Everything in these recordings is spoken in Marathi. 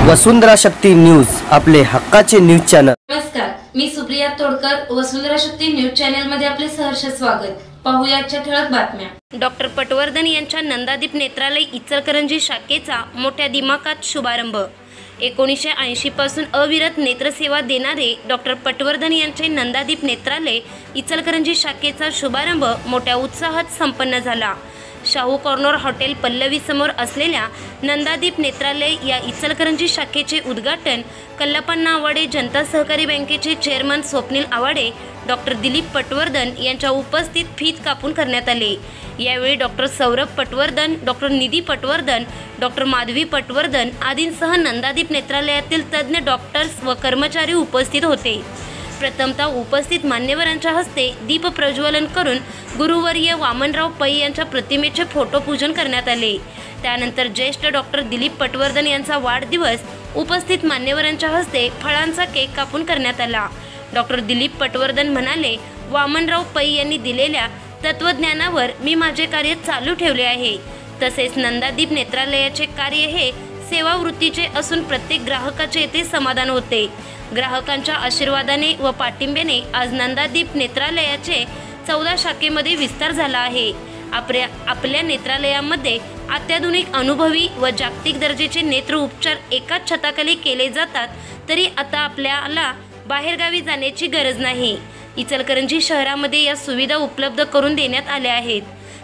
वसुंधरा शक्ती न्यूज, आपले हक्काचे न्यूज चॅनल। नमस्कार, मी सुप्रिया तोडकर, वसुंधरा शक्ती न्यूज चॅनल मध्ये आपले सहर्ष स्वागत। पाहूया आजच्या ठळक बातम्या। डॉक्टर पटवर्धन यांच्या नंदादीप नेत्रालय इचलकरंजी शाखेचा मोठ्या दिमाखात शुभारंभ। 1980 पासून अविरत नेत्रसेवा देणारे डॉक्टर पटवर्धन यांचे नंदादीप नेत्रालय इचलकरंजी शाखेचा शुभारंभ मोठ्या उत्साहात संपन्न झाला। शाहू कॉर्नर हॉटेल पल्लवी समोर असलेल्या नंदादीप नेत्रालय या इचलकरंजी शाखेचे उद्घाटन कल्लप्पा आवाडे जनता सहकारी बँकेचे चेअरमन स्वप्नील आवाडे, डॉक्टर दिलीप पटवर्धन यांच्या उपस्थित फीत कापून करण्यात आले। यावेळी डॉक्टर सौरभ पटवर्धन, डॉक्टर निधी पटवर्धन, डॉक्टर माधवी पटवर्धन आदींसह नंदादीप नेत्रालयातील तज्ज्ञ डॉक्टर्स व कर्मचारी उपस्थित होते। प्रथमतः उपस्थित मान्यवरांच्या हस्ते दीप प्रज्वलन करून गुरुवर्य वामनराव पै यांच्या प्रतिमेचे फोटोपूजन करण्यात आले। त्यानंतर ज्येष्ठ डॉक्टर दिलीप पटवर्धन यांचा वाढदिवस उपस्थित मान्यवरांच्या हस्ते फळांचा केक कापून करण्यात आला। डॉक्टर दिलीप पटवर्धन म्हणाले, वामनराव पै यांनी दिलेल्या तत्वज्ञानावर मी माझे कार्य चालू ठेवले आहे। तसेच नंदादीप नेत्रालयाचे कार्य हे सेवावृत्तीचे असून प्रत्येक ग्राहकाचे येथे समाधान होते। ग्राहकांच्या आशीर्वादाने व पाठिंब्याने आज नंदादीप नेत्रालयाचे 14 शाखेमध्ये विस्तार झाला आहे। आपल्या नेत्रालयामध्ये अत्याधुनिक अनुभवी व जागतिक दर्जाचे नेत्र उपचार एकाच छताखाली केले जातात, तरी आता आपल्याला बाहेरगावी जाण्याची गरज नाही। इचलकरंजी शहरामध्ये या सुविधा उपलब्ध करून देण्यात आल्या आहेत,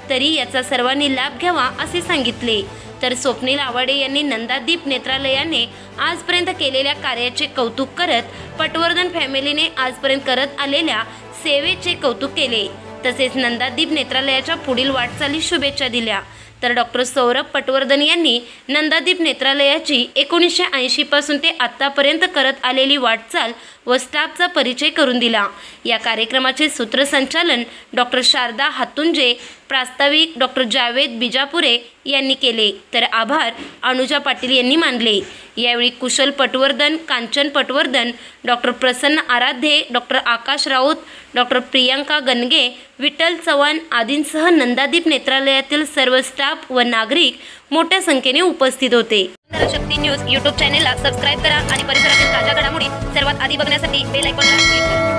तरी याचा सर्वांनी लाभ घ्यावा असे सांगितले। तर स्वप्नील आवाडे यांनी नंदादीप नेत्रालयाने आजपर्यंत केलेल्या कार्याचे कौतुक करत पटवर्धन फॅमिलीने आजपर्यंत करत आलेल्या सेवेचे कौतुक केले। तसेच नंदादीप नेत्रालयाच्या पुढील वाटचालीस शुभेच्छा दिल्या। तर डॉक्टर सौरभ पटवर्धन यांनी नंदादीप नेत्रालयाची 1980 पासून ते आतापर्यंत करत आलेली वाटचाल व स्टाफचा परिचय करून दिला। या कार्यक्रमाचे सूत्रसंचालन डॉक्टर शारदा हातुंजे, प्रास्ताविक डॉक्टर जावेद बिजापुरे यांनी केले, तर आभार अनुजा पाटील यांनी मानले। यावेळी कुशल पटवर्धन, कांचन पटवर्धन, डॉक्टर प्रसन्न आराध्ये, डॉक्टर आकाश राऊत, डॉक्टर प्रियांका गणगे, विठ्ठल चव्हाण आदींसह नंदादीप नेत्रालयातील सर्व स्टाफ व नागरिक मोठ्या संख्येने उपस्थित होते। वसुंधरा शक्ती न्यूज यूट्यूब चॅनेलला सबस्क्राइब करा आणि परिसरातील ताज्या घडामोडी सर्वात आधी बघण्यासाठी बेल आयकॉनला क्लिक करा।